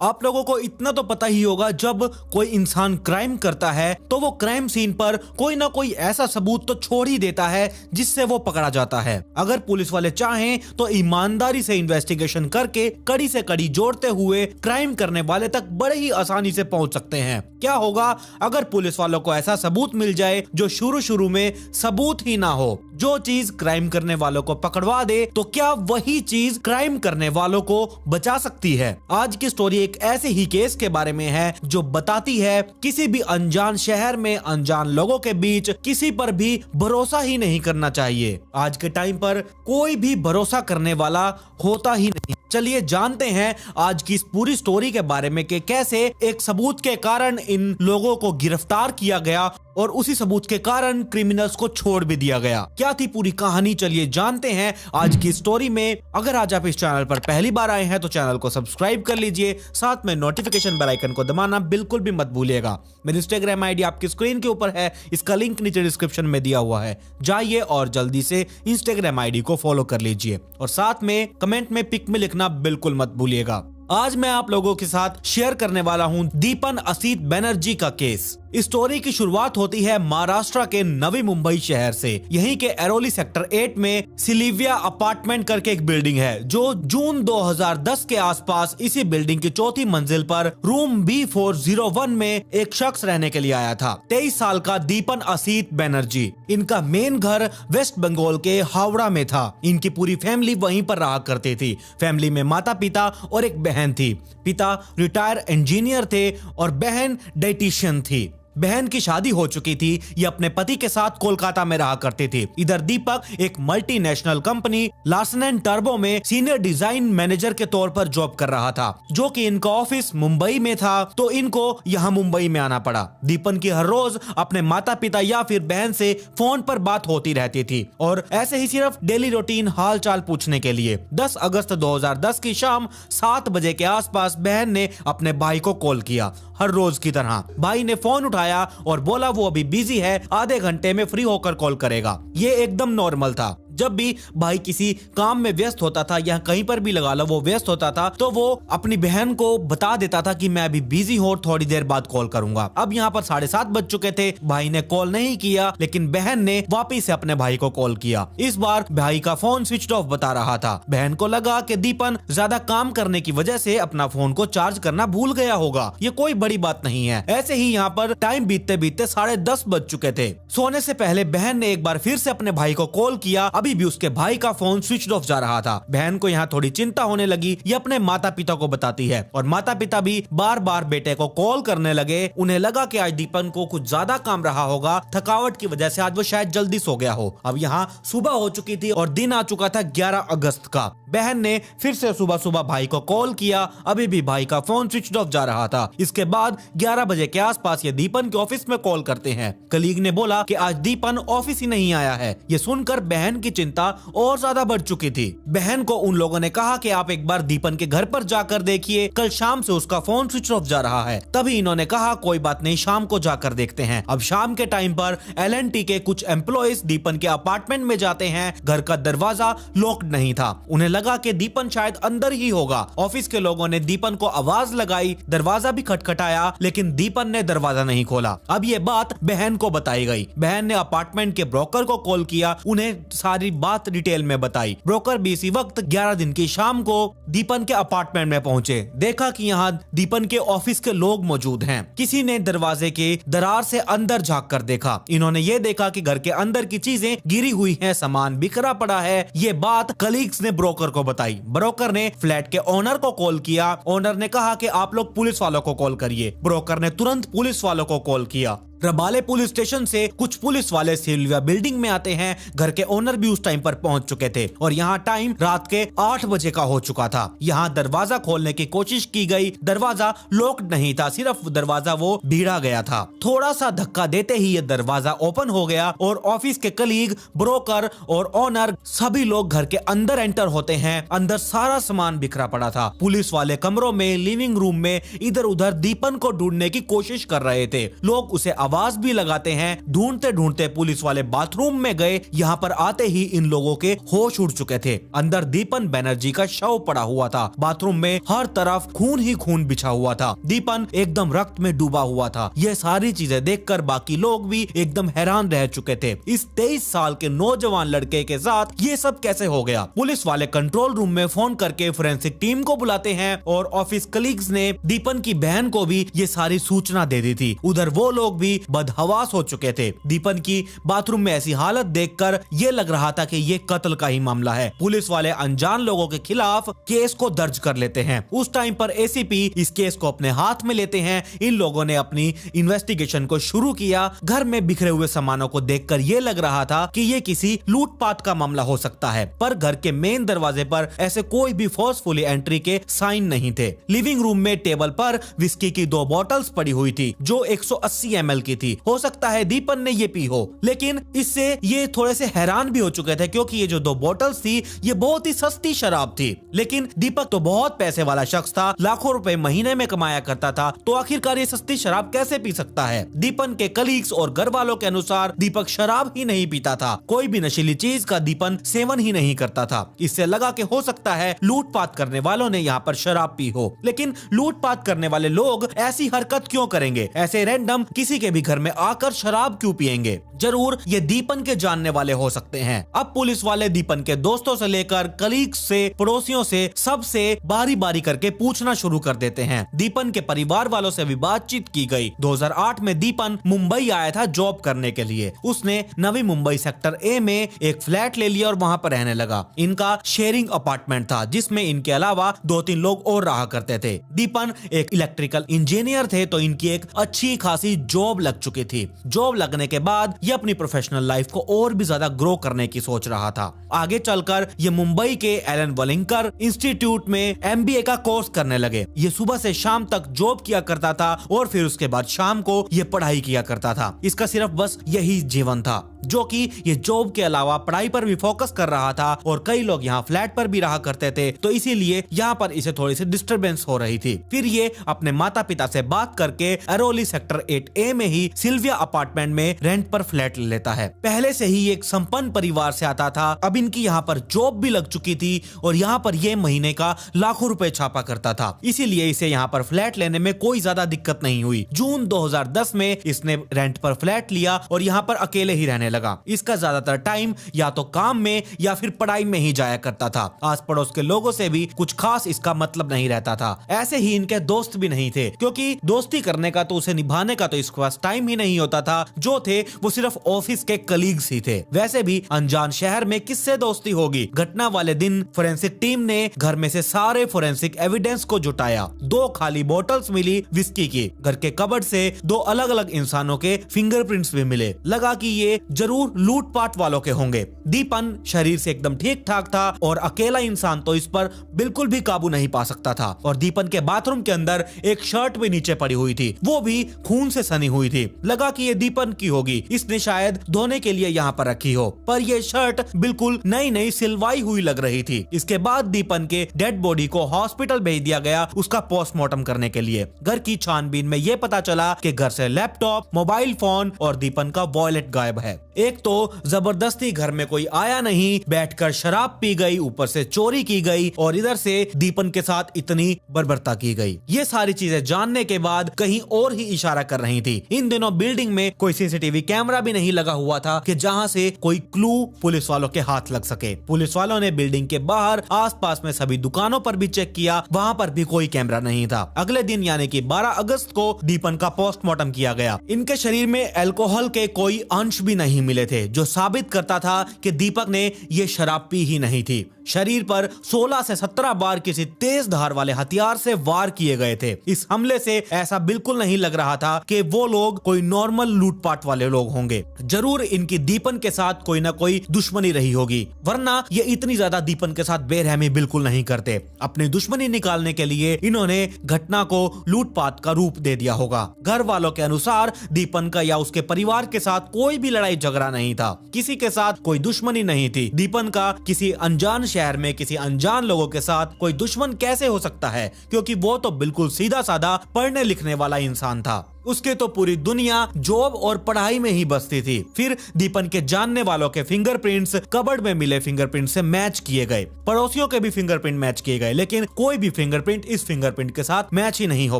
आप लोगों को इतना तो पता ही होगा, जब कोई इंसान क्राइम करता है तो वो क्राइम सीन पर कोई ना कोई ऐसा सबूत तो छोड़ ही देता है जिससे वो पकड़ा जाता है। अगर पुलिस वाले चाहें तो ईमानदारी से इन्वेस्टिगेशन करके कड़ी से कड़ी जोड़ते हुए क्राइम करने वाले तक बड़े ही आसानी से पहुंच सकते हैं। क्या होगा अगर पुलिस वालों को ऐसा सबूत मिल जाए जो शुरू शुरू में सबूत ही ना हो? जो चीज क्राइम करने वालों को पकड़वा दे तो क्या वही चीज क्राइम करने वालों को बचा सकती है? आज की स्टोरी एक ऐसे ही केस के बारे में है जो बताती है किसी भी अनजान शहर में अनजान लोगों के बीच किसी पर भी भरोसा ही नहीं करना चाहिए। आज के टाइम पर कोई भी भरोसा करने वाला होता ही नहीं। चलिए जानते हैं आज की इस पूरी स्टोरी के बारे में कि कैसे एक सबूत के कारण इन लोगों को गिरफ्तार किया गया और उसी सबूत के कारण क्रिमिनल्स को छोड़ भी दिया गया। क्या थी पूरी कहानी, चलिए जानते हैं आज की स्टोरी में। अगर आज आप इस चैनल पर पहली बार आए हैं तो चैनल को सब्सक्राइब कर लीजिए, साथ में नोटिफिकेशन बेल आइकन को दबाना बिल्कुल भी मत भूलिएगा। मेरी इंस्टाग्राम आईडी आपकी स्क्रीन के ऊपर है, इसका लिंक नीचे डिस्क्रिप्शन में दिया हुआ है, जाइए और जल्दी से इंस्टाग्राम आईडी को फॉलो कर लीजिए और साथ में कमेंट में पिक में लिखना बिल्कुल मत भूलिएगा। आज मैं आप लोगों के साथ शेयर करने वाला हूं दीपन असीत बनर्जी का केस। स्टोरी की शुरुआत होती है महाराष्ट्र के नवी मुंबई शहर से। यहीं के एरोली सेक्टर 8 में सिलिविया अपार्टमेंट करके एक बिल्डिंग है जो जून 2010 के आसपास इसी बिल्डिंग की चौथी मंजिल पर रूम B401 में एक शख्स रहने के लिए आया था। 23 साल का दीपन असीत बनर्जी। इनका मेन घर वेस्ट बंगाल के हावड़ा में था। इनकी पूरी फैमिली वहीं पर रहा करती थी। फैमिली में माता पिता और एक बहन थी। पिता रिटायर इंजीनियर थे और बहन डाइटिशियन थी। बहन की शादी हो चुकी थी। ये अपने पति के साथ कोलकाता में रहा करती थी। इधर दीपक एक multinational company Larsen and turbo में सीनियर डिजाइन मैनेजर के तौर पर जॉब कर रहा था, जो कि इनका ऑफिस मुंबई में था, तो इनको यहाँ मुंबई में आना पड़ा। दीपन की हर रोज अपने माता पिता या फिर बहन से फोन पर बात होती रहती थी और ऐसे ही सिर्फ डेली रूटीन हाल चाल पूछने के लिए। 10 अगस्त 2010 की शाम 7 बजे के आसपास बहन ने अपने भाई को कॉल किया। हर रोज की तरह भाई ने फोन उठाया और बोला वो अभी बिजी है, आधे घंटे में फ्री होकर कॉल करेगा। ये एकदम नॉर्मल था। जब भी भाई किसी काम में व्यस्त होता था या कहीं पर भी लगा लो वो व्यस्त होता था, तो वो अपनी बहन को बता देता था कि मैं अभी बिजी हूँ, थोड़ी देर बाद कॉल करूंगा। अब यहाँ पर 7:30 बज चुके थे। भाई ने कॉल नहीं किया, लेकिन बहन ने वापिस से अपने भाई को कॉल किया। इस बार भाई का फोन स्विच ऑफ बता रहा था। बहन को लगा कि दीपन ज्यादा काम करने की वजह से अपना फोन को चार्ज करना भूल गया होगा। ये कोई बड़ी बात नहीं है। ऐसे ही यहाँ पर टाइम बीतते बीतते 10:30 बज चुके थे। सोने से पहले बहन ने एक बार फिर से अपने भाई को कॉल किया। अभी भी उसके भाई का फोन स्विच ऑफ जा रहा था। बहन को यहाँ थोड़ी चिंता होने लगी। ये अपने माता पिता को बताती है और माता पिता भी बार बार बेटे को कॉल करने लगे। उन्हें लगा कि आज दीपन को कुछ ज्यादा काम रहा होगा, थकावट की वजह से आज वो शायद जल्दी सो गया हो। अब यहाँ सुबह हो चुकी थी और दिन आ चुका था 11 अगस्त का। बहन ने फिर से सुबह सुबह भाई को कॉल किया। अभी भी भाई का फोन स्विच ऑफ जा रहा था। इसके बाद 11 बजे के आसपास ये दीपन के ऑफिस में कॉल करते हैं। कलीग ने बोला कि आज दीपन ऑफिस ही नहीं आया है। ये सुनकर बहन की चिंता और ज्यादा बढ़ चुकी थी। बहन को उन लोगों ने कहा कि आप एक बार दीपन के घर पर जाकर देखिए, कल शाम से उसका फोन स्विच ऑफ जा रहा है। तभी इन्होंने कहा कोई बात नहीं, शाम को जाकर देखते हैं। अब शाम के टाइम पर L&T के कुछ एम्प्लॉइज दीपन के अपार्टमेंट में जाते हैं। घर का दरवाजा लॉक्ड नहीं था। उन्हें लगा कि दीपन शायद अंदर ही होगा। ऑफिस के लोगों ने दीपन को आवाज लगाई, दरवाजा भी खटखटाया, लेकिन दीपन ने दरवाजा नहीं खोला। अब ये बात बहन को बताई गई। बहन ने अपार्टमेंट के ब्रोकर को कॉल किया, उन्हें सारी बात डिटेल में बताई। ब्रोकर भी इसी वक्त 11 दिन की शाम को दीपन के अपार्टमेंट में पहुंचे। देखा कि यहाँ दीपन के ऑफिस के लोग मौजूद हैं। किसी ने दरवाजे के दरार से अंदर झांक कर देखा। इन्होंने ये देखा कि घर के अंदर की चीजें गिरी हुई हैं, सामान बिखरा पड़ा है। ये बात कलीग्स ने ब्रोकर को बताई। ब्रोकर ने फ्लैट के ओनर को कॉल किया। ओनर ने कहा कि आप लोग पुलिस वालों को कॉल करिए। ब्रोकर ने तुरंत पुलिस वालों को कॉल किया। रबाले पुलिस स्टेशन से कुछ पुलिस वाले सिल्विया बिल्डिंग में आते हैं। घर के ओनर भी उस टाइम पर पहुंच चुके थे और यहाँ टाइम रात के 8 बजे का हो चुका था। यहाँ दरवाजा खोलने की कोशिश की गई। दरवाजा लॉक्ड नहीं था, सिर्फ दरवाजा वो भीड़ा गया था। थोड़ा सा धक्का देते ही ये दरवाजा ओपन हो गया और ऑफिस के कलीग, ब्रोकर और ओनर सभी लोग घर के अंदर एंटर होते हैं। अंदर सारा सामान बिखरा पड़ा था। पुलिस वाले कमरों में, लिविंग रूम में इधर उधर दीपन को ढूंढने की कोशिश कर रहे थे। लोग उसे आवाज भी लगाते हैं। ढूंढते ढूंढते पुलिस वाले बाथरूम में गए। यहाँ पर आते ही इन लोगों के होश उड़ चुके थे। अंदर दीपन बनर्जी का शव पड़ा हुआ था। बाथरूम में हर तरफ खून ही खून बिछा हुआ था। दीपन एकदम रक्त में डूबा हुआ था। यह सारी चीजें देखकर बाकी लोग भी एकदम हैरान रह चुके थे। इस 23 साल के नौजवान लड़के के साथ ये सब कैसे हो गया। पुलिस वाले कंट्रोल रूम में फोन करके फोरेंसिक टीम को बुलाते हैं और ऑफिस कलीग्स ने दीपन की बहन को भी ये सारी सूचना दे दी थी। उधर वो लोग भी बदहवास हो चुके थे। दीपन की बाथरूम में ऐसी हालत देखकर ये लग रहा था कि ये कत्ल का ही मामला है। पुलिस वाले अनजान लोगों के खिलाफ केस को दर्ज कर लेते हैं। उस टाइम पर एसीपी इस केस को अपने हाथ में लेते हैं। इन लोगों ने अपनी इन्वेस्टिगेशन को शुरू किया। घर में बिखरे हुए सामानों को देखकर ये लग रहा था कि ये किसी लूटपाट का मामला हो सकता है, पर घर के मेन दरवाजे पर ऐसे कोई भी फोर्सफुली एंट्री के साइन नहीं थे। लिविंग रूम में टेबल पर विस्की की 2 बॉटल्स पड़ी हुई थी जो 180 ml की थी। हो सकता है दीपन ने ये पी हो, लेकिन इससे ये थोड़े से हैरान भी हो चुके थे क्योंकि ये जो 2 बॉटल्स थी ये बहुत ही सस्ती शराब थी। लेकिन दीपक तो बहुत पैसे वाला शख्स था, लाखों रुपए महीने में कमाया करता था, तो आखिरकार ये सस्ती शराब कैसे पी सकता है। दीपन के कलीग्स और घर वालों के अनुसार दीपक शराब ही नहीं पीता था। कोई भी नशीली चीज का दीपन सेवन ही नहीं करता था। इससे लगा कि हो सकता है लूटपाट करने वालों ने यहाँ पर शराब पी हो। लेकिन लूटपाट करने वाले लोग ऐसी हरकत क्यों करेंगे? ऐसे रैंडम किसी के भी घर में आकर शराब क्यों पिएंगे? जरूर ये दीपन के जानने वाले हो सकते हैं। अब पुलिस वाले दीपन के दोस्तों से लेकर कलीग्स से, पड़ोसियों से, सबसे बारी बारी करके पूछना शुरू कर देते हैं। दीपन के परिवार वालों से भी बातचीत की गई। 2008 में दीपन मुंबई आया था जॉब करने के लिए। उसने नवी मुंबई सेक्टर ए में एक फ्लैट ले लिया और वहां पर रहने लगा। इनका शेयरिंग अपार्टमेंट था जिसमें इनके अलावा 2-3 लोग और रहा करते थे। दीपन एक इलेक्ट्रिकल इंजीनियर थे, तो इनकी एक अच्छी खासी जॉब लग चुकी थी। जॉब लगने के बाद ये अपनी प्रोफेशनल लाइफ को और भी ज्यादा ग्रो करने की सोच रहा था। आगे चलकर ये मुंबई के एलन वलिंकर इंस्टीट्यूट में MBA का कोर्स करने लगे। ये सुबह से शाम तक जॉब किया करता था और फिर उसके बाद शाम को ये पढ़ाई किया करता था। इसका सिर्फ बस यही जीवन था, जो कि ये जॉब के अलावा पढ़ाई पर भी फोकस कर रहा था और कई लोग यहाँ फ्लैट पर भी रहा करते थे, तो इसीलिए यहाँ पर इसे थोड़ी सी डिस्टरबेंस हो रही थी। फिर ये अपने माता पिता से बात करके अरोली सेक्टर 8A में ही सिल्विया अपार्टमेंट में रेंट पर फ्लैट ले लेता है। पहले से ही एक संपन्न परिवार से आता था। अब इनकी यहाँ पर जॉब भी लग चुकी थी और यहाँ पर ये महीने का लाखों रुपए छापा करता था, इसीलिए इसे यहाँ पर फ्लैट लेने में कोई ज्यादा दिक्कत नहीं हुई। जून 2010 में इसने रेंट पर फ्लैट लिया और यहाँ पर अकेले ही रहने लगा। इसका ज्यादातर टाइम या तो काम में या फिर पढ़ाई में ही जाया करता था। आस पड़ोस के लोगों से भी कुछ खास इसका मतलब नहीं रहता था। ऐसे ही इनके दोस्त भी नहीं थे, क्योंकि दोस्ती करने का तो उसे निभाने का तो इसके पास टाइम ही नहीं होता था। जो थे वो सिर्फ ऑफिस के कलीग्स ही थे। वैसे भी अनजान शहर में किससे दोस्ती होगी। घटना वाले दिन फोरेंसिक टीम ने घर में से सारे फोरेंसिक एविडेंस को जुटाया। 2 खाली बोतल्स मिली विस्की की। घर के कबर्ड से 2 अलग अलग इंसानों के फिंगरप्रिंट्स भी मिले। लगा कि ये जरूर लूटपाट वालों के होंगे। दीपन शरीर से एकदम ठीक ठाक था और अकेला इंसान तो इस पर बिल्कुल भी काबू नहीं पा सकता था। और दीपन के बाथरूम के अंदर एक शर्ट भी नीचे पड़ी हुई थी, वो भी खून से सनी हुई थी। लगा कि ये दीपन की होगी, इसने शायद धोने के लिए यहाँ पर रखी हो, पर यह शर्ट बिल्कुल नई नई सिलवाई हुई लग रही थी। इसके बाद दीपन के डेड बॉडी को हॉस्पिटल भेज दिया गया उसका पोस्टमार्टम करने के लिए। घर की छानबीन में यह पता चला कि घर से लैपटॉप, मोबाइल फोन और दीपन का वॉलेट गायब है। एक तो जबरदस्ती घर में कोई आया नहीं, बैठकर शराब पी गई, ऊपर से चोरी की गई और इधर से दीपन के साथ इतनी बर्बरता की गई। ये सारी चीजें जानने के बाद कहीं और ही इशारा कर रही थी। इन दिनों बिल्डिंग में कोई सीसीटीवी कैमरा भी नहीं लगा हुआ था कि जहां से कोई क्लू पुलिस वालों के हाथ लग सके। पुलिस वालों ने बिल्डिंग के बाहर आसपास में सभी दुकानों पर भी चेक किया, वहां पर भी कोई कैमरा नहीं था। अगले दिन यानी कि 12 अगस्त को दीपन का पोस्टमार्टम किया गया। इनके शरीर में अल्कोहल के कोई अंश भी नहीं मिले थे, जो साबित करता था कि दीपक ने ये शराब पी ही नहीं थी। शरीर पर 16 से 17 बार किसी तेज धार वाले हथियार से वार किए गए थे। इस हमले से ऐसा बिल्कुल नहीं लग रहा था कि वो लोग कोई नॉर्मल लूटपाट वाले लोग होंगे। जरूर इनकी दीपन के साथ कोई ना कोई दुश्मनी रही होगी, वरना ये इतनी ज्यादा दीपन के साथ बेरहमी बिल्कुल नहीं करते। अपनी दुश्मनी निकालने के लिए इन्होंने घटना को लूटपाट का रूप दे दिया होगा। घर वालों के अनुसार दीपन का या उसके परिवार के साथ कोई भी लड़ाई झगड़ा नहीं था, किसी के साथ कोई दुश्मनी नहीं थी। दीपन का किसी अनजान शहर में किसी अनजान लोगों के साथ कोई दुश्मन कैसे हो सकता है, क्योंकि वो तो बिल्कुल सीधा साधा पढ़ने लिखने वाला इंसान था। उसके तो पूरी दुनिया जॉब और पढ़ाई में ही बसती थी। फिर दीपन के जानने वालों के फिंगरप्रिंट्स कबर्ड में मिले फिंगरप्रिंट से मैच किए गए, पड़ोसियों के भी फिंगरप्रिंट मैच किए गए, लेकिन कोई भी फिंगरप्रिंट इस फिंगरप्रिंट के साथ मैच ही नहीं हो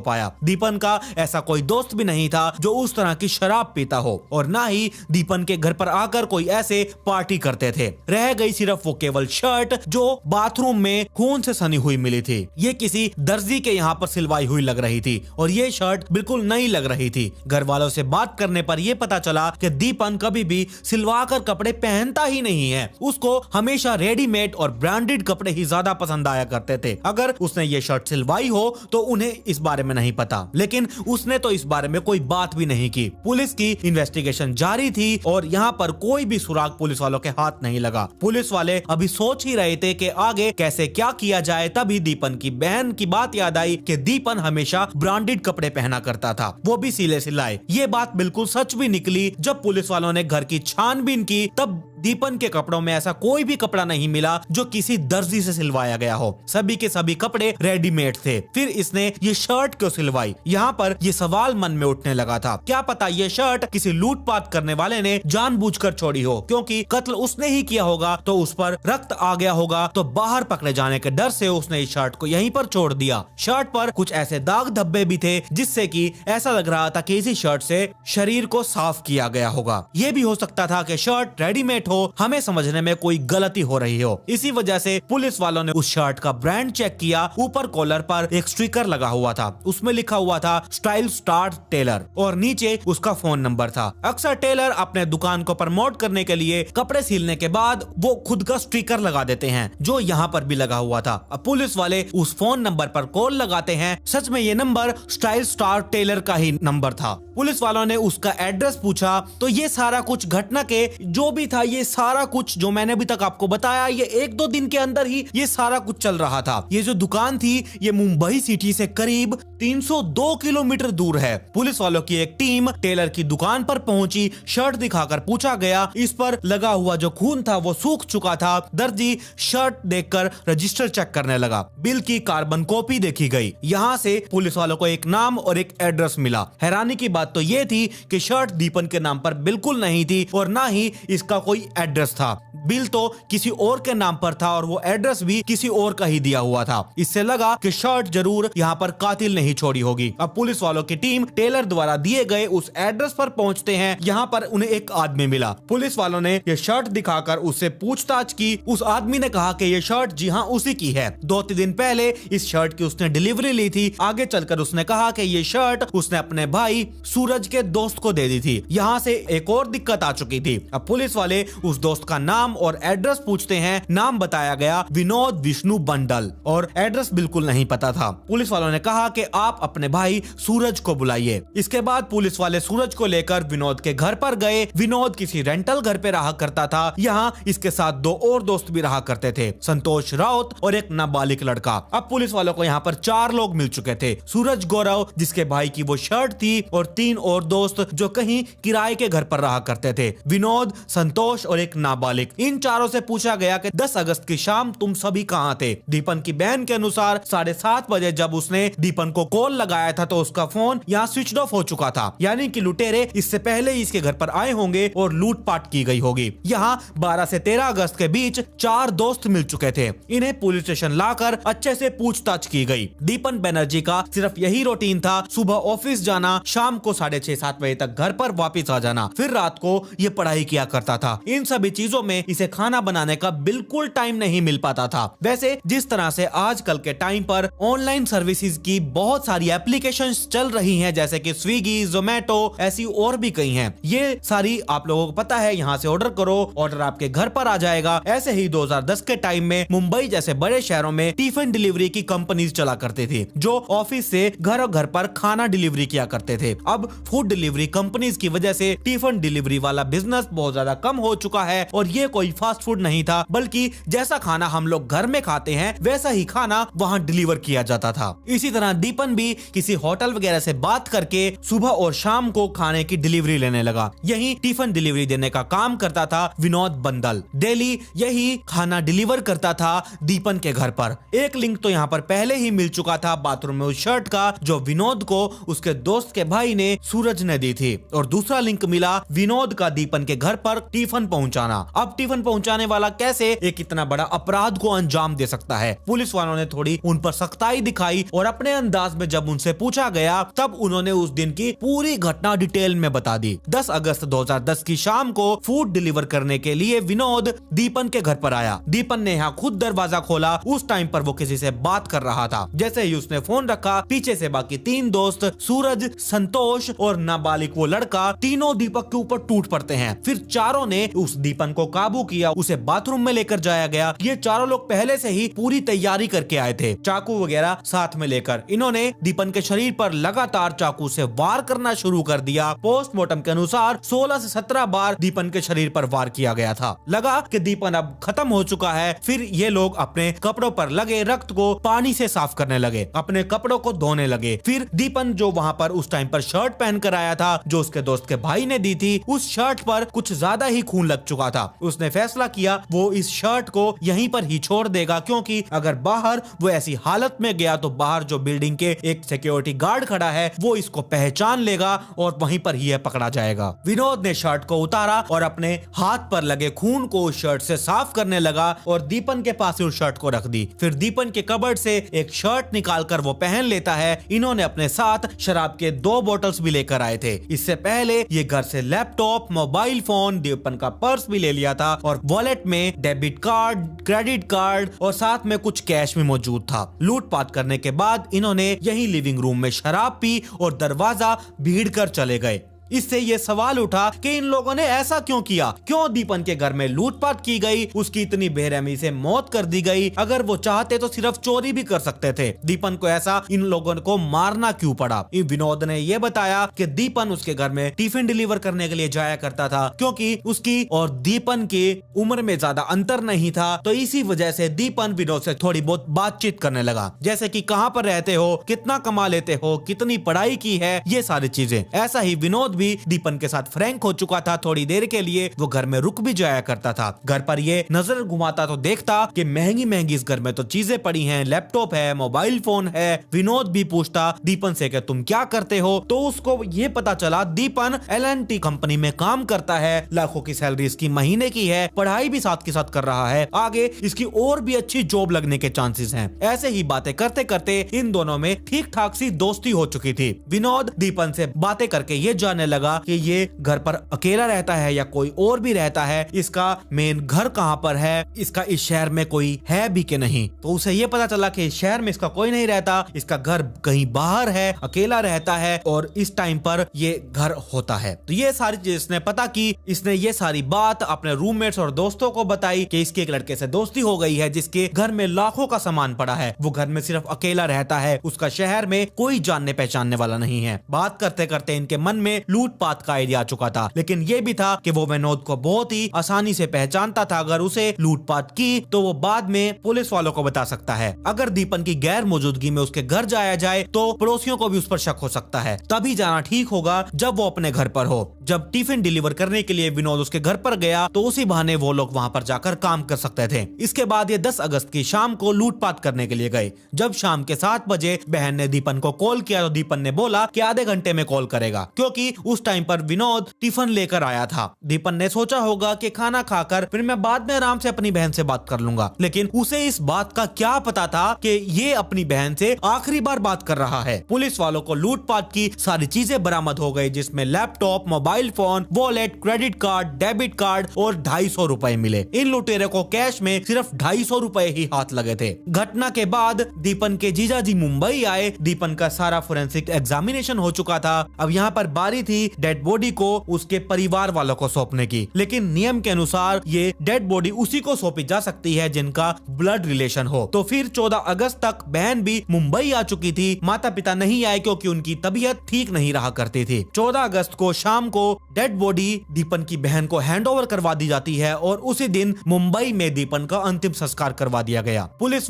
पाया। दीपन का ऐसा कोई दोस्त भी नहीं था जो उस तरह की शराब पीता हो, और ना ही दीपन के घर पर आकर कोई ऐसे पार्टी करते थे। रह गई सिर्फ वो केवल शर्ट जो बाथरूम में खून से सनी हुई मिली थी। ये किसी दर्जी के यहाँ पर सिलवाई हुई लग रही थी और ये शर्ट बिल्कुल नई लग रही थी। घर वालों से बात करने पर यह पता चला कि दीपन कभी भी सिलवाकर कपड़े पहनता ही नहीं है। उसको हमेशा रेडीमेड और ब्रांडेड कपड़े ही ज्यादा पसंद आया करते थे। अगर उसने ये शर्ट सिलवाई हो तो उन्हें इस बारे में नहीं पता, लेकिन उसने तो इस बारे में कोई बात भी नहीं की। पुलिस की इन्वेस्टिगेशन जारी थी और यहाँ पर कोई भी सुराग पुलिस वालों के हाथ नहीं लगा। पुलिस वाले अभी सोच ही रहे थे कि आगे कैसे क्या किया जाए, तभी दीपन की बहन की बात याद आई कि दीपन हमेशा ब्रांडेड कपड़े पहना करता था, वो भी सिले सिलाए। ये बात बिल्कुल सच भी निकली। जब पुलिस वालों ने घर की छानबीन की तब दीपन के कपड़ों में ऐसा कोई भी कपड़ा नहीं मिला जो किसी दर्जी से सिलवाया गया हो। सभी के सभी कपड़े रेडीमेड थे। फिर इसने ये शर्ट क्यों सिलवाई? यहाँ पर ये सवाल मन में उठने लगा था। क्या पता ये शर्ट किसी लूटपाट करने वाले ने जानबूझकर छोड़ी हो, क्योंकि कत्ल उसने ही किया होगा तो उस पर रक्त आ गया होगा, तो बाहर पकड़े जाने के डर से उसने इस शर्ट को यहीं पर छोड़ दिया। शर्ट पर कुछ ऐसे दाग धब्बे भी थे जिससे कि ऐसा लग रहा था कि इसी शर्ट से शरीर को साफ किया गया होगा। ये भी हो सकता था कि शर्ट रेडीमेड हो, हमें समझने में कोई गलती हो रही हो। इसी वजह से पुलिस वालों ने उस शर्ट का ब्रांड चेक किया। ऊपर कॉलर पर एक स्टिकर लगा हुआ था, उसमें लिखा हुआ था स्टाइल स्टार टेलर और नीचे उसका फोन नंबर था। अक्सर टेलर अपने दुकान को प्रमोट करने के लिए कपड़े सिलने के बाद वो खुद का स्टिकर लगा देते हैं, जो यहाँ पर भी लगा हुआ था। अब पुलिस वाले उस फोन नंबर पर कॉल लगाते हैं। सच में ये नंबर स्टाइल स्टार टेलर का ही नंबर था। पुलिस वालों ने उसका एड्रेस पूछा तो ये सारा कुछ घटना के जो भी था, ये सारा कुछ जो मैंने अभी तक आपको बताया, ये 1-2 दिन के अंदर ही ये सारा कुछ चल रहा था। ये जो दुकान थी ये मुंबई सिटी से करीब 302 किलोमीटर दूर है। पुलिस वालों की एक टीम टेलर की दुकान पर पहुंची। शर्ट दिखाकर पूछा गया, इस पर लगा हुआ जो खून था वो सूख चुका था। दर्जी शर्ट देखकर रजिस्टर चेक करने लगा। बिल की कार्बन कॉपी देखी गई। यहाँ से पुलिस वालों को एक नाम और एक एड्रेस मिला। हैरानी की बात तो ये थी कि शर्ट दीपन के नाम पर बिल्कुल नहीं थी और ना ही इसका कोई एड्रेस था। बिल तो किसी और के नाम पर था और वो एड्रेस भी किसी और का ही दिया हुआ था। इससे लगा कि शर्ट जरूर यहाँ पर कातिल नहीं छोड़ी होगी। अब पुलिस वालों की टीम टेलर द्वारा दिए गए उस एड्रेस पर पहुंचते हैं। यहाँ पर उन्हें एक आदमी मिला। पुलिस वालों ने ये शर्ट दिखाकर उससे पूछताछ की। उस आदमी ने कहा कि ये शर्ट जी हाँ उसी की है। 2-3 दिन पहले इस शर्ट की उसने डिलीवरी ली थी। आगे चलकर उसने कहा कि ये शर्ट उसने अपने भाई सूरज के दोस्त को दे दी थी। यहाँ से एक और दिक्कत आ चुकी थी। अब पुलिस वाले उस दोस्त का नाम और एड्रेस पूछते हैं। नाम बताया गया विनोद विष्णु बंडल और एड्रेस बिल्कुल नहीं पता था। पुलिस वालों ने कहा कि आप अपने भाई सूरज को बुलाइए। इसके बाद पुलिस वाले सूरज को लेकर विनोद के घर पर गए। विनोद किसी रेंटल घर पे रहा करता था। यहाँ इसके साथ 2 और दोस्त भी रहा करते थे, संतोष राउत और एक नाबालिग लड़का। अब पुलिस वालों को यहाँ पर 4 लोग मिल चुके थे। सूरज गौरव जिसके भाई की वो शर्ट थी और 3 और दोस्त जो कहीं किराए के घर पर रहा करते थे, विनोद, संतोष और एक नाबालिग। इन चारों से पूछा गया कि 10 अगस्त की शाम तुम सभी कहाँ थे? दीपन की बहन के अनुसार 7:30 बजे जब उसने दीपन को कॉल लगाया था तो उसका फोन यहाँ स्विच ऑफ हो चुका था, यानी कि लुटेरे इससे पहले ही इसके घर पर आए होंगे और लूटपाट की गई होगी। यहाँ 12 से 13 अगस्त के बीच 4 दोस्त मिल चुके थे। इन्हें पुलिस स्टेशन लाकर अच्छे से पूछताछ की गई। दीपन बनर्जी का सिर्फ यही रूटीन था, सुबह ऑफिस जाना, शाम को 6:30-7 बजे तक घर पर वापस आ जाना, फिर रात को ये पढ़ाई किया करता था। इन सभी चीजों में इसे खाना बनाने का बिल्कुल टाइम नहीं मिल पाता था। वैसे जिस तरह से आजकल के टाइम पर ऑनलाइन सर्विसेज की बहुत सारी एप्लीकेशंस चल रही हैं, जैसे कि स्विगी, जोमेटो, ऐसी और भी कई हैं, ये सारी आप लोगों को पता है। यहाँ से ऑर्डर करो, ऑर्डर आपके घर पर आ जाएगा। ऐसे ही 2010 के टाइम में मुंबई जैसे बड़े शहरों में टिफिन डिलीवरी की कंपनीज चला करती थी, जो ऑफिस से घर पर खाना डिलीवरी किया करते थे। अब फूड डिलीवरी कंपनीज की वजह से टिफिन डिलीवरी वाला बिजनेस बहुत ज्यादा कम हो चुका है और ये कोई फास्ट फूड नहीं था, बल्कि जैसा खाना हम लोग घर में खाते हैं वैसा ही खाना वहाँ डिलीवर किया जाता था। इसी तरह दीपन भी किसी होटल वगैरह से बात करके सुबह और शाम को खाने की डिलीवरी लेने लगा। यही टिफिन डिलीवरी देने का काम करता था विनोद बंदल। डेली यही खाना डिलीवर करता था दीपन के घर पर। एक लिंक तो यहाँ पर पहले ही मिल चुका था बाथरूम में उस शर्ट का, जो विनोद को उसके दोस्त के भाई ने सूरज ने दी थी, और दूसरा लिंक मिला विनोद का दीपन के घर पर टिफिन पहुंचाना। अब टिफिन पहुंचाने वाला कैसे एक इतना बड़ा अपराध को अंजाम दे सकता है? पुलिस वालों ने थोड़ी उन पर सख्ताई दिखाई और अपने अंदाज में जब उनसे पूछा गया तब उन्होंने उस दिन की पूरी घटना डिटेल में बता दी। 10 अगस्त 2010 की शाम को फूड डिलीवर करने के लिए विनोद दीपन के घर पर आया। दीपन ने यहाँ खुद दरवाजा खोला। उस टाइम पर वो किसी से बात कर रहा था। जैसे ही उसने फोन रखा, पीछे से बाकी 3 दोस्त सूरज, संतोष और नाबालिग वो लड़का, तीनों दीपक के ऊपर टूट पड़ते हैं। फिर चारों ने उस दीपन को काबू किया, उसे बाथरूम में लेकर जाया गया। ये चारों लोग पहले से ही पूरी तैयारी करके आए थे, चाकू वगैरह साथ में लेकर। इन्होंने दीपन के शरीर पर लगातार चाकू से वार करना शुरू कर दिया। पोस्टमार्टम के अनुसार 16 से 17 बार दीपन के शरीर पर वार किया गया था। लगा कि दीपन अब खत्म हो चुका है। फिर ये लोग अपने कपड़ों पर लगे रक्त को पानी से साफ करने लगे, अपने कपड़ों को धोने लगे। फिर दीपन जो वहां पर उस टाइम पर शर्ट पहन कर आया था, जो उसके दोस्त के भाई ने दी थी, उस शर्ट पर कुछ ज्यादा ही खून लग चुका था। उसने फैसला किया वो इस शर्ट को यहीं पर ही छोड़ देगा, क्योंकि अगर बाहर वो ऐसी हालत में गया तो बाहर जो बिल्डिंग के एक सिक्योरिटी गार्ड खड़ा है वो इसको पहचान लेगा और वहीं पर ही पकड़ा जाएगा। विनोद ने शर्ट को उतारा और अपने हाथ पर लगे खून को उस शर्ट से साफ करने लगा और दीपन के पास उस शर्ट को रख दी। फिर दीपन के कबर्ड से एक शर्ट निकालकर वो पहन लेता है। इन्होंने अपने साथ शराब के 2 बोतल्स भी लेकर आए थे। इससे पहले ये घर से लैपटॉप, मोबाइल फोन, दीपन का पर्स भी ले लिया था और वॉलेट में डेबिट कार्ड, क्रेडिट कार्ड और साथ में कुछ कैश भी मौजूद था। लूटपाट करने के बाद इन्होंने यही लिविंग रूम में शराब पी और दरवाजा भीड़ कर चले गए। इससे ये सवाल उठा कि इन लोगों ने ऐसा क्यों किया? क्यों दीपन के घर में लूटपाट की गई? उसकी इतनी बेरहमी से मौत कर दी गई? अगर वो चाहते तो सिर्फ चोरी भी कर सकते थे। दीपन को ऐसा इन लोगों को मारना क्यों पड़ा? विनोद ने ये बताया कि दीपन उसके घर में टिफिन डिलीवर करने के लिए जाया करता था, क्योंकि उसकी और दीपन की उम्र में ज्यादा अंतर नहीं था। तो इसी वजह से दीपन विनोद से थोड़ी बहुत बातचीत करने लगा, जैसे कि कहाँ पर रहते हो, कितना कमा लेते हो, कितनी पढ़ाई की है, ये सारी चीजें। ऐसा ही विनोद भी दीपन के साथ फ्रैंक हो चुका था। थोड़ी देर के लिए वो घर में रुक भी जाया करता था। घर पर ये नजर घुमाता तो देखता कि महंगी महंगी इस घर में तो चीजें पड़ी हैं, लैपटॉप है, मोबाइल फोन है। विनोद भी पूछता दीपन से कि तुम क्या करते हो, तो उसको ये पता चला दीपन L&T कंपनी में काम करता है, लाखों की सैलरी इसकी महीने की है, पढ़ाई भी साथ के साथ कर रहा है, आगे इसकी और भी अच्छी जॉब लगने के चांसेस हैं। ऐसे ही बातें करते करते इन दोनों में ठीक ठाक सी दोस्ती हो चुकी थी। विनोद दीपन से बातें करके ये जानने लगा कि ये घर पर अकेला रहता है या कोई और भी रहता है, इसका मेन घर कहाँ पर है, इसका इस शहर में कोई है भी कि नहीं। तो उसे ये पता चला कि इस शहर में इसका कोई नहीं रहता, इसका घर कहीं बाहर है, अकेला रहता है और इस टाइम पर ये घर होता है। तो ये सारी चीज इसने पता की। इसने ये सारी बात अपने रूममेट्स और दोस्तों को बताई कि इसके एक लड़के से दोस्ती हो गई है जिसके घर में लाखों का सामान पड़ा है, वो घर में सिर्फ अकेला रहता है, उसका शहर में कोई जानने पहचानने वाला नहीं है। बात करते करते इनके मन में लूटपाट का आइडिया आ चुका था, लेकिन ये भी था कि वो विनोद को बहुत ही आसानी से पहचानता था। अगर उसे लूटपाट की तो वो बाद में पुलिस वालों को बता सकता है। अगर दीपन की गैर मौजूदगी में उसके घर जाया जाए तो पड़ोसियों को भी उस पर शक हो सकता है। तभी जाना ठीक होगा जब वो अपने घर पर हो। जब टिफिन डिलीवर करने के लिए विनोद उसके घर पर गया तो उसी बहाने वो लोग वहां पर जाकर काम कर सकते थे। इसके बाद ये 10 अगस्त की शाम को लूटपाट करने के लिए गए। जब शाम के 7 बजे बहन ने दीपन को कॉल किया तो दीपन ने बोला कि आधे घंटे में कॉल करेगा, क्योंकि उस टाइम पर विनोद टिफिन लेकर आया था। दीपन ने सोचा होगा कि खाना खाकर फिर मैं बाद में आराम से अपनी बहन से बात कर लूंगा, लेकिन उसे इस बात का क्या पता था कि ये अपनी बहन से आखिरी बार बात कर रहा है। पुलिस वालों को लूटपाट की सारी चीजें बरामद हो गई, जिसमें laptop, mobile phone, wallet, credit card, debit card और 250 रुपए मिले। इन लुटेरों को कैश में सिर्फ 250 रुपए ही हाथ लगे थे। घटना के बाद दीपन के जीजाजी मुंबई आए। दीपन का सारा फोरेंसिक एग्जामिनेशन हो चुका था। अब यहाँ पर बारी थी डेड बॉडी को उसके परिवार वालों को सौंपने की, लेकिन नियम के अनुसार ये डेड बॉडी उसी को सौंपी जा सकती है जिनका ब्लड रिलेशन हो। तो फिर 14 अगस्त तक बहन भी मुंबई आ चुकी थी। माता पिता नहीं आए क्योंकि उनकी तबीयत ठीक नहीं रहा करती थी। 14 अगस्त को शाम को डेड बॉडी दीपन की बहन को हैंडओवर करवा दी जाती है और उसी दिन मुंबई में दीपन का अंतिम संस्कार करवा दिया गया। पुलिस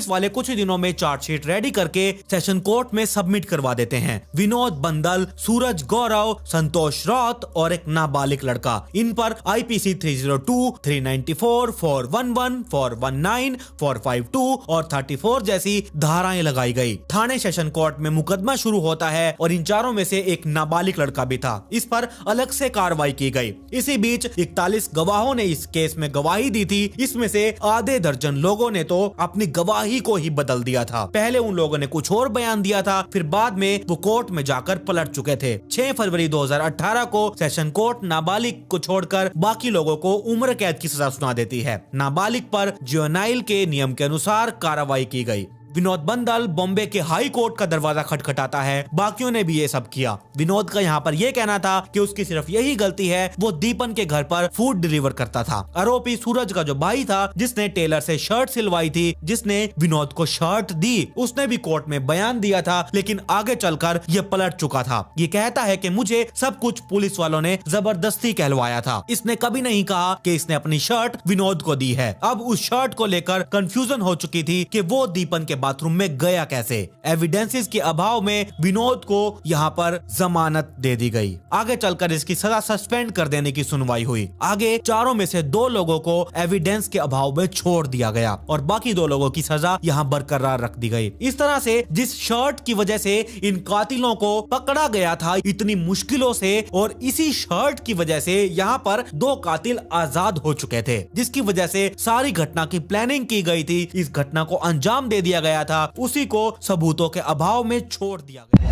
वाले कुछ ही दिनों में चार्जशीट रेडी करके सेशन कोर्ट में सबमिट करवा देते हैं। विनोद बंदल, सूरज गौरव, संतोष रॉत और एक नाबालिग लड़का, इन पर IPC 302, 394, 411, 419, 452 और 34 जैसी धाराएं लगाई गई। थाने सेशन कोर्ट में मुकदमा शुरू होता है और इन चारों में से एक नाबालिग लड़का भी था। इस पर अलग से कार्रवाई की गई। इसी बीच 41 गवाहों ने इस केस में गवाही दी थी। इसमें से आधे दर्जन लोगों ने तो अपनी गवाही को ही बदल दिया था। पहले उन लोगों ने कुछ और बयान दिया था, फिर बाद में वो कोर्ट में जाकर पलट चुके थे। 6 फरवरी 2018 को सेशन कोर्ट नाबालिग को छोड़कर बाकी लोगों को उम्र कैद की सजा सुना देती है। नाबालिग पर जुवेनाइल के नियम के अनुसार कार्रवाई की गई। विनोद बंदल बॉम्बे के हाई कोर्ट का दरवाजा खटखटाता है। बाकियों ने भी ये सब किया। विनोद का यहाँ पर यह कहना था कि उसकी सिर्फ यही गलती है, वो दीपन के घर पर फूड डिलीवर करता था। आरोपी सूरज का जो भाई था, जिसने टेलर से शर्ट सिलवाई थी, जिसने विनोद को शर्ट दी, उसने भी कोर्ट में बयान दिया था, लेकिन आगे चलकर ये पलट चुका था। ये कहता है कि मुझे सब कुछ पुलिस वालों ने जबरदस्ती कहलवाया था। इसने कभी नहीं कहा कि इसने अपनी शर्ट विनोद को दी है। अब उस शर्ट को लेकर कंफ्यूजन हो चुकी थी कि वो दीपन के बाथरूम में गया कैसे। एविडेंसेस के अभाव में विनोद को यहाँ पर जमानत दे दी गई। आगे चलकर इसकी सजा सस्पेंड कर देने की सुनवाई हुई। आगे चारों में से 2 लोगों को एविडेंस के अभाव में छोड़ दिया गया और बाकी 2 लोगों की सजा यहाँ बरकरार रख दी गई। इस तरह से जिस शर्ट की वजह से इन कातिलों को पकड़ा गया था इतनी मुश्किलों से, और इसी शर्ट की वजह से यहाँ पर 2 कातिल आजाद हो चुके थे, जिसकी वजह से सारी घटना की प्लानिंग की गई थी। इस घटना को अंजाम दे दिया गया था, उसी को सबूतों के अभाव में छोड़ दिया गया।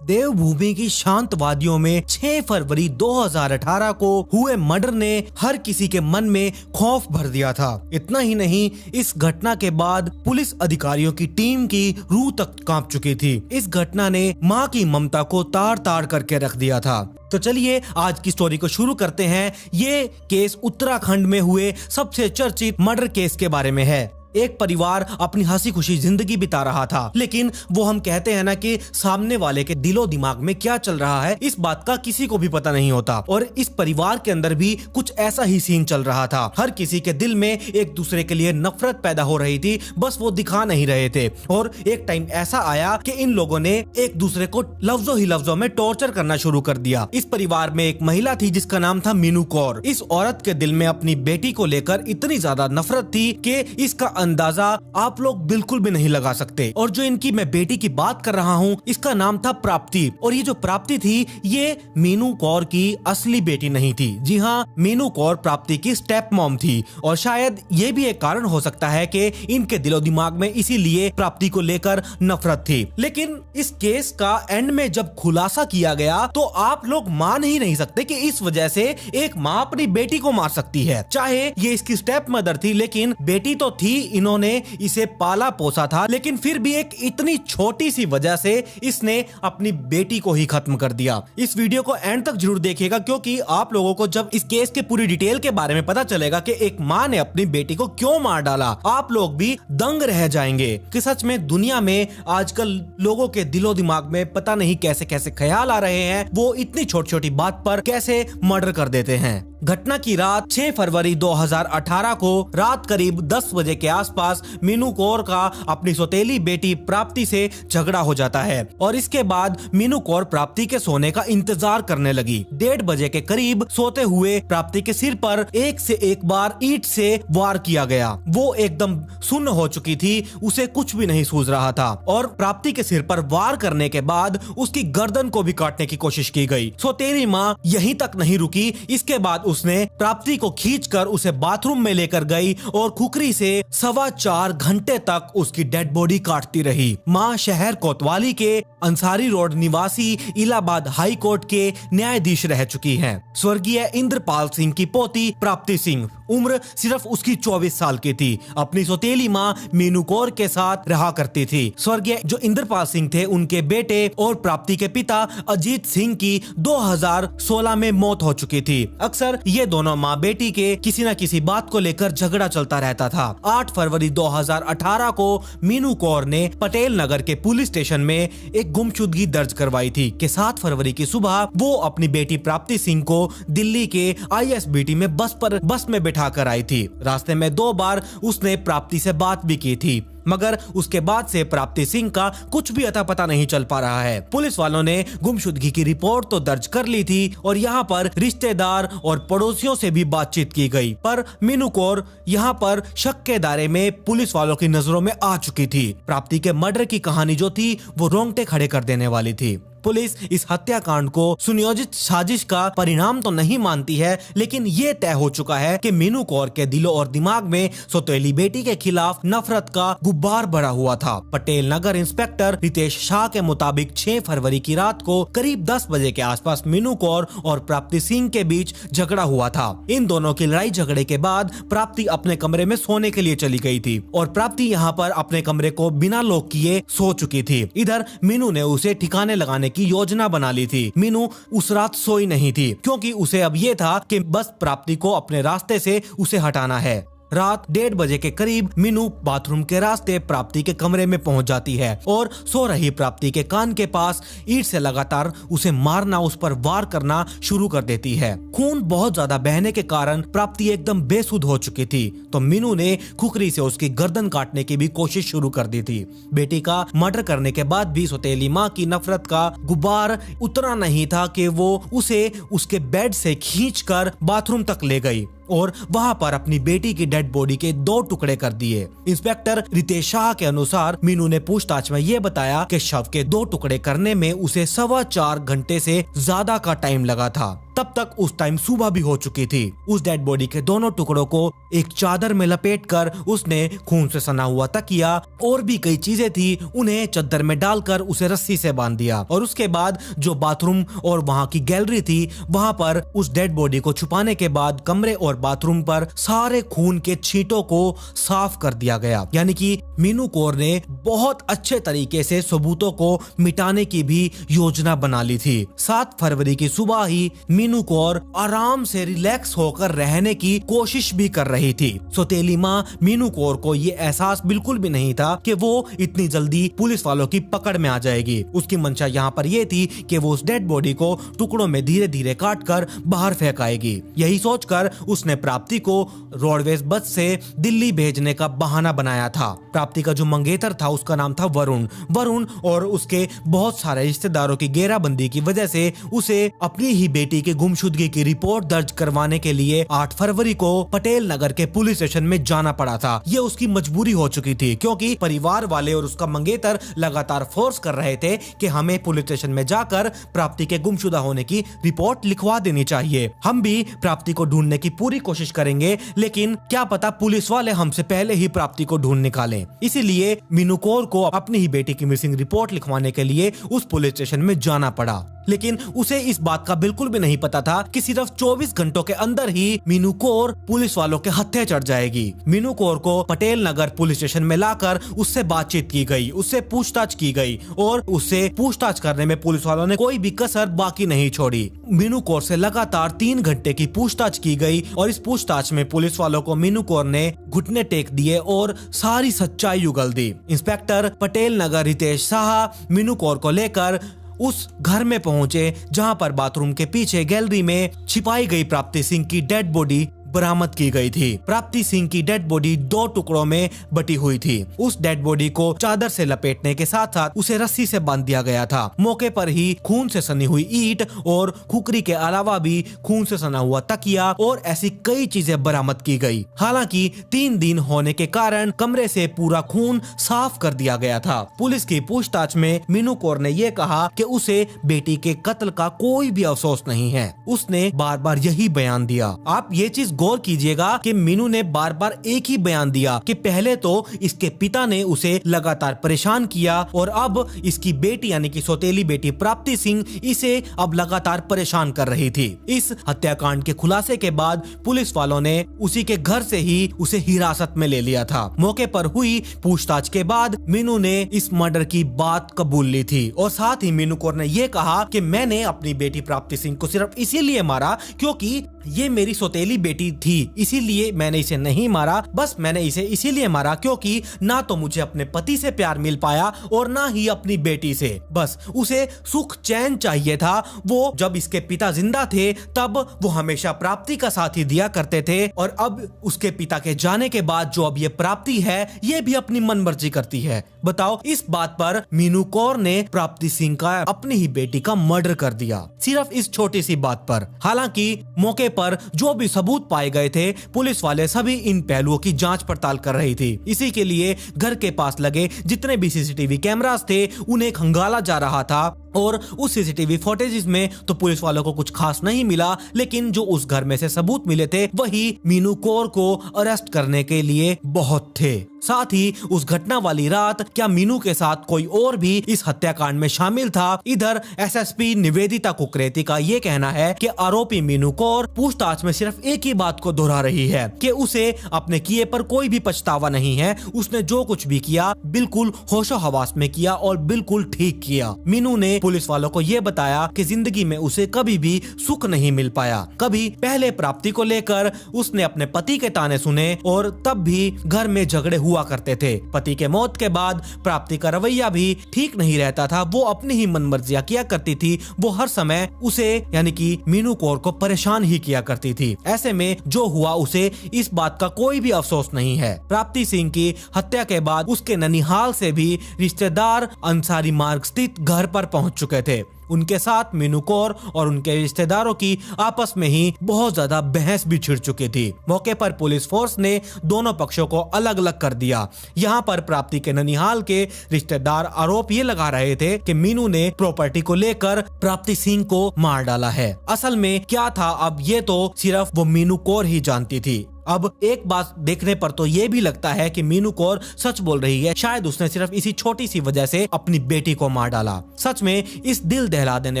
देवभूमि की शांत वादियों में 6 फरवरी 2018 को हुए मर्डर ने हर किसी के मन में खौफ भर दिया था। इतना ही नहीं, इस घटना के बाद पुलिस अधिकारियों की टीम की रूह तक कांप चुकी थी। इस घटना ने मां की ममता को तार तार करके रख दिया था। तो चलिए आज की स्टोरी को शुरू करते हैं। ये केस उत्तराखंड में हुए सबसे चर्चित मर्डर केस के बारे में है। एक परिवार अपनी हंसी खुशी जिंदगी बिता रहा था, लेकिन वो हम कहते हैं ना कि सामने वाले के दिलो दिमाग में क्या चल रहा है, इस बात का किसी को भी पता नहीं होता। और इस परिवार के अंदर भी कुछ ऐसा ही सीन चल रहा था। हर किसी के दिल में एक दूसरे के लिए नफरत पैदा हो रही थी, बस वो दिखा नहीं रहे थे। और एक टाइम ऐसा आया कि इन लोगों ने एक दूसरे को लफ्जों ही लफ्जों में टॉर्चर करना शुरू कर दिया। इस परिवार में एक महिला थी जिसका नाम था मीनू कौर। इस औरत के दिल में अपनी बेटी को लेकर इतनी ज्यादा नफरत थी कि इसका अंदाजा आप लोग बिल्कुल भी नहीं लगा सकते। और जो इनकी मैं बेटी की बात कर रहा हूँ, इसका नाम था प्राप्ति। और ये जो प्राप्ति थी, ये मीनू कौर की असली बेटी नहीं थी। जी हाँ, मीनू कौर प्राप्ति की स्टेप मॉम थी। और शायद ये भी एक कारण हो सकता है कि इनके दिलो दिमाग में इसीलिए प्राप्ति को लेकर नफरत थी। लेकिन इस केस का एंड में जब खुलासा किया गया तो आप लोग मान ही नहीं सकते कि इस वजह से एक माँ अपनी बेटी को मार सकती है। चाहे ये इसकी स्टेप मदर थी, लेकिन बेटी तो थी, इन्होंने इसे पाला पोसा था, लेकिन फिर भी एक इतनी छोटी सी वजह से इसने अपनी बेटी को ही खत्म कर दिया। इस वीडियो को एंड तक जरूर देखिएगा, क्योंकि आप लोगों को जब इस केस के पूरी डिटेल के बारे में पता चलेगा कि एक माँ ने अपनी बेटी को क्यों मार डाला, आप लोग भी दंग रह जाएंगे कि सच में दुनिया में आजकल लोगों के दिलो दिमाग में पता नहीं कैसे कैसे ख्याल आ रहे हैं, वो इतनी छोटी छोटी बात पर कैसे मर्डर कर देते हैं। घटना की रात 6 फरवरी 2018 को रात करीब 10 बजे के आसपास मीनू कौर का अपनी सौतेली बेटी प्राप्ति से झगड़ा हो जाता है और इसके बाद मीनू कौर प्राप्ति के सोने का इंतजार करने लगी। 1:30 बजे के करीब सोते हुए प्राप्ति के सिर पर एक से एक बार ईंट से वार किया गया। वो एकदम सुन्न हो चुकी थी, उसे कुछ भी नहीं सूझ रहा था और प्राप्ति के सिर पर वार करने के बाद उसकी गर्दन को भी काटने की कोशिश की गई। सौतेली माँ यहीं तक नहीं रुकी, इसके बाद उसने प्राप्ति को खींचकर उसे बाथरूम में लेकर गई और खुकरी से 4.25 घंटे तक उसकी डेड बॉडी काटती रही। मां शहर कोतवाली के अंसारी रोड निवासी इलाहाबाद हाई कोर्ट के न्यायाधीश रह चुकी हैं। स्वर्गीय इंद्रपाल सिंह की पोती प्राप्ति सिंह उम्र सिर्फ उसकी 24 साल की थी। अपनी सौतेली माँ मीनू कौर के साथ रहा करती थी। स्वर्गीय जो इंद्रपाल सिंह थे, उनके बेटे और प्राप्ति के पिता अजीत सिंह की 2016 में मौत हो चुकी थी। अक्सर ये दोनों माँ बेटी के किसी न किसी बात को लेकर झगड़ा चलता रहता था। 8 फरवरी 2018 को मीनू कौर ने पटेल नगर के पुलिस स्टेशन में एक गुमशुदगी दर्ज करवाई थी कि 7 फरवरी की सुबह वो अपनी बेटी प्राप्ति सिंह को दिल्ली के ISBT में बस में बिठा कर आई थी। रास्ते में 2 बार उसने प्राप्ति से बात भी की थी, मगर उसके बाद से प्राप्ति सिंह का कुछ भी अता पता नहीं चल पा रहा है। पुलिस वालों ने गुमशुदगी की रिपोर्ट तो दर्ज कर ली थी और यहाँ पर रिश्तेदार और पड़ोसियों से भी बातचीत की गई, पर मीनू कौर यहाँ पर शक के दायरे में पुलिस वालों की नजरों में आ चुकी थी। प्राप्ति के मर्डर की कहानी जो थी वो रोंगटे खड़े कर देने वाली थी। पुलिस इस हत्याकांड को सुनियोजित साजिश का परिणाम तो नहीं मानती है, लेकिन ये तय हो चुका है कि मीनू कौर के दिलो और दिमाग में सौतेली बेटी के खिलाफ नफरत का गुब्बार भरा हुआ था। पटेल नगर इंस्पेक्टर रितेश शाह के मुताबिक 6 फरवरी की रात को करीब 10 बजे के आसपास मीनू कौर और प्राप्ति सिंह के बीच झगड़ा हुआ था। इन दोनों की लड़ाई झगड़े के बाद प्राप्ति अपने कमरे में सोने के लिए चली गई थी और प्राप्ति यहाँ पर अपने कमरे को बिना लॉक किए सो चुकी थी। इधर मीनू ने उसे ठिकाने लगाने की योजना बना ली थी। मीनू उस रात सोई नहीं थी क्योंकि उसे अब ये था कि बस प्राप्ति को अपने रास्ते से उसे हटाना है। रात 1:30 बजे के करीब मीनू बाथरूम के रास्ते प्राप्ति के कमरे में पहुंच जाती है और सो रही प्राप्ति के कान के पास ईंट से लगातार उसे मारना, उस पर वार करना शुरू कर देती है। खून बहुत ज्यादा बहने के कारण प्राप्ति एकदम बेसुध हो चुकी थी, तो मीनू ने खुकरी से उसकी गर्दन काटने की भी कोशिश शुरू कर दी थी। बेटी का मर्डर करने के बाद भी सौतेली माँ की नफरत का गुब्बार उतना नहीं था कि वो उसे उसके बेड से खींचकर बाथरूम तक ले गई और वहां पर अपनी बेटी की डेड बॉडी के 2 टुकड़े कर दिए। इंस्पेक्टर रितेश शाह के अनुसार मीनू ने पूछताछ में ये बताया कि शव के 2 टुकड़े करने में उसे 4.25 घंटे से ज्यादा का टाइम लगा था। तब तक उस टाइम सुबह भी हो चुकी थी। उस डेड बॉडी के दोनों टुकड़ों को एक चादर में लपेटकर उसने खून से सना हुआ तकिया और भी कई चीजें थी, उन्हें चद्दर में डालकर उसे रस्सी से बांध दिया और उसके बाद जो बाथरूम और वहां की गैलरी थी वहां पर उस डेड बॉडी को छुपाने के बाद कमरे और बाथरूम पर सारे खून के छींटों को साफ कर दिया गया। यानी कि मीनू कौर ने बहुत अच्छे तरीके से सबूतों को मिटाने की भी योजना बना ली थी। 7 फरवरी की सुबह ही मीनू कौर आराम से रिलैक्स होकर रहने की कोशिश भी कर रही थी। सौतेली माँ मीनू कौर को ये एहसास बिल्कुल भी नहीं था कि वो इतनी जल्दी पुलिस वालों की पकड़ में आ जाएगी। उसकी मंशा यहाँ पर ये थी कि वो उस डेड बॉडी को टुकड़ों में धीरे धीरे काट कर बाहर फेंकाएगी। यही सोचकर उसने प्राप्ति को रोडवेज बस से दिल्ली भेजने का बहाना बनाया था। प्राप्ति का जो मंगेतर था उसका नाम था वरुण और उसके बहुत सारे रिश्तेदारों की घेराबंदी की वजह से उसे अपनी ही बेटी की गुमशुदगी की रिपोर्ट दर्ज करवाने के लिए 8 फरवरी को पटेल नगर के पुलिस स्टेशन में जाना पड़ा था। ये उसकी मजबूरी हो चुकी थी क्योंकि परिवार वाले और उसका मंगेतर लगातार फोर्स कर रहे थे कि हमें पुलिस स्टेशन में जाकर प्राप्ति के गुमशुदा होने की रिपोर्ट लिखवा देनी चाहिए। हम भी प्राप्ति को ढूंढने की पूरी कोशिश करेंगे, लेकिन क्या पता पुलिस वाले हमसे पहले ही प्राप्ति को ढूंढ निकालें। इसीलिए मीनू कौर को अपनी ही बेटी की मिसिंग रिपोर्ट लिखवाने के लिए उस पुलिस स्टेशन में जाना पड़ा। लेकिन उसे इस बात का बिल्कुल भी नहीं पता था कि सिर्फ 24 घंटों के अंदर ही मीनू कौर पुलिस वालों के हत्थे चढ़ जाएगी। मीनू कौर को पटेल नगर पुलिस स्टेशन में लाकर उससे बातचीत की गई, उससे पूछताछ की गई और उससे पूछताछ करने में पुलिस वालों ने कोई भी कसर बाकी नहीं छोड़ी। मीनू कौर से लगातार 3 घंटे की पूछताछ की गई और इस पूछताछ में पुलिस वालों को मीनू कौर ने घुटने टेक दिए और सारी सच्चाई उगल दी। इंस्पेक्टर पटेल नगर रितेश शाह मीनू कौर को लेकर उस घर में पहुंचे जहां पर बाथरूम के पीछे गैलरी में छिपाई गई प्राप्ति सिंह की डेड बॉडी बरामद की गई थी। प्राप्ति सिंह की डेड बॉडी 2 टुकड़ों में बटी हुई थी। उस डेड बॉडी को चादर से लपेटने के साथ साथ उसे रस्सी से बांध दिया गया था। मौके पर ही खून से सनी हुई ईंट और खुकरी के अलावा भी खून से सना हुआ तकिया और ऐसी कई चीजें बरामद की गई। हालांकि 3 दिन होने के कारण कमरे से पूरा खून साफ कर दिया गया था। पुलिस की पूछताछ में मीनू कौर ने यह कहा कि उसे बेटी के कत्ल का कोई भी अफसोस नहीं है। उसने बार बार यही बयान दिया। आप ये चीज गौर कीजिएगा कि मीनू ने बार बार एक ही बयान दिया कि पहले तो इसके पिता ने उसे लगातार परेशान किया और अब इसकी बेटी यानी कि सौतेली बेटी प्राप्ति सिंह इसे अब लगातार परेशान कर रही थी। इस हत्याकांड के खुलासे के बाद पुलिस वालों ने उसी के घर से ही उसे हिरासत में ले लिया था। मौके पर हुई पूछताछ के बाद मीनू ने इस मर्डर की बात कबूल ली थी और साथ ही मीनू कौर ने यह कहा कि मैंने अपनी बेटी प्राप्ति सिंह को सिर्फ इसीलिए मारा क्योंकि ये मेरी सौतेली बेटी थी, इसीलिए मैंने इसे नहीं मारा। बस मैंने इसे इसीलिए मारा क्योंकि ना तो मुझे अपने पति से प्यार मिल पाया और ना ही अपनी बेटी से। बस उसे सुख चैन चाहिए था। वो जब इसके पिता जिंदा थे तब वो हमेशा प्राप्ति का साथ ही दिया करते थे और अब उसके पिता के जाने के बाद जो अब ये प्राप्ति है ये भी अपनी मनमर्जी करती है। बताओ, इस बात पर मीनू कौर ने प्राप्ति सिंह का अपनी ही बेटी का मर्डर कर दिया, सिर्फ इस छोटी सी बात पर। हालांकि मौके पर जो भी सबूत पाए गए थे पुलिस वाले सभी इन पहलुओं की जांच पड़ताल कर रही थी। इसी के लिए घर के पास लगे जितने भी सीसीटीवी कैमरास थे उन्हें खंगाला जा रहा था और उस सीसीटीवी फुटेज में तो पुलिस वालों को कुछ खास नहीं मिला, लेकिन जो उस घर में से सबूत मिले थे वही मीनू कौर को अरेस्ट करने के लिए बहुत थे। साथ ही उस घटना वाली रात क्या मीनू के साथ कोई और भी इस हत्याकांड में शामिल था? इधर एसएसपी निवेदिता कुकरेती का ये कहना है कि आरोपी मीनू कौर पूछताछ में सिर्फ एक ही बात को दोहरा रही है कि उसे अपने किए पर कोई भी पछतावा नहीं है। उसने जो कुछ भी किया बिल्कुल होशो हवास में किया और बिल्कुल ठीक किया। मीनू ने पुलिस वालों को ये बताया कि जिंदगी में उसे कभी भी सुख नहीं मिल पाया। कभी पहले प्राप्ति को लेकर उसने अपने पति के ताने सुने और तब भी घर में झगड़े हुआ करते थे। पति के मौत के बाद प्राप्ति का रवैया भी ठीक नहीं रहता था। वो अपनी ही मनमर्जियां किया करती थी। वो हर समय उसे यानी कि मीनू कौर को परेशान ही किया करती थी। ऐसे में जो हुआ उसे इस बात का कोई भी अफसोस नहीं है। प्राप्ति सिंह की हत्या के बाद उसके ननिहाल से भी रिश्तेदार अंसारी मार्ग स्थित घर पर पहुंच चुके थे। उनके साथ मीनू कौर और उनके रिश्तेदारों की आपस में ही बहुत ज्यादा बहस भी छिड़ चुकी थी। मौके पर पुलिस फोर्स ने दोनों पक्षों को अलग अलग कर दिया। यहाँ पर प्राप्ति के ननिहाल के रिश्तेदार आरोप ये लगा रहे थे कि मीनू ने प्रॉपर्टी को लेकर प्राप्ति सिंह को मार डाला है। असल में क्या था अब ये तो सिर्फ वो मीनू कौर ही जानती थी। अब एक बात देखने पर तो ये भी लगता है कि मीनू कौर सच बोल रही है। शायद उसने सिर्फ इसी छोटी सी वजह से अपनी बेटी को मार डाला। सच में इस दिल दहला देने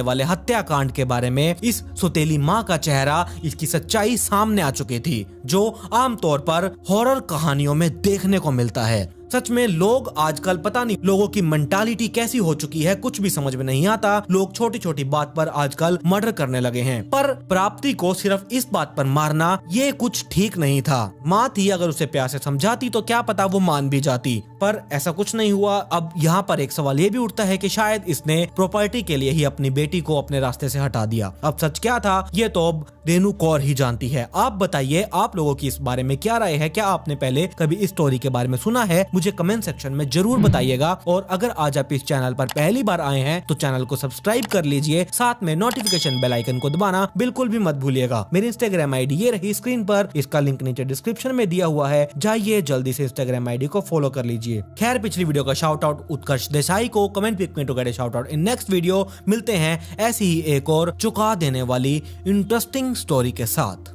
वाले हत्याकांड के बारे में इस सौतेली माँ का चेहरा, इसकी सच्चाई सामने आ चुकी थी, जो आमतौर पर हॉरर कहानियों में देखने को मिलता है। सच में लोग आजकल पता नहीं लोगों की मेंटालिटी कैसी हो चुकी है, कुछ भी समझ में नहीं आता। लोग छोटी छोटी बात पर आजकल मर्डर करने लगे हैं। पर प्राप्ति को सिर्फ इस बात पर मारना ये कुछ ठीक नहीं था। माँ थी, अगर उसे प्यार से समझाती तो क्या पता वो मान भी जाती, पर ऐसा कुछ नहीं हुआ। अब यहाँ पर एक सवाल ये भी उठता है कि शायद इसने प्रॉपर्टी के लिए ही अपनी बेटी को अपने रास्ते से हटा दिया। अब सच क्या था ये तो अब रेनू कौर ही जानती है। आप बताइए, आप लोगों की इस बारे में क्या राय है? क्या आपने पहले कभी इस स्टोरी के बारे में सुना है? मुझे कमेंट सेक्शन में जरूर बताइएगा। और अगर आज आप इस चैनल पर पहली बार आए हैं तो चैनल को सब्सक्राइब कर लीजिए, साथ में नोटिफिकेशन बेल आइकन को दबाना बिल्कुल भी मत भूलिएगा। मेरी इंस्टाग्राम आईडी ये रही स्क्रीन पर, इसका लिंक नीचे डिस्क्रिप्शन में दिया हुआ है, जाइए जल्दी से इंस्टाग्राम आईडी को फॉलो कर लीजिए। खैर, पिछली वीडियो का शाउट आउट उत्कर्ष देसाई को, कमेंट पिक में to get shout out in next video. मिलते हैं ऐसी ही एक और चुका देने वाली इंटरेस्टिंग स्टोरी के साथ।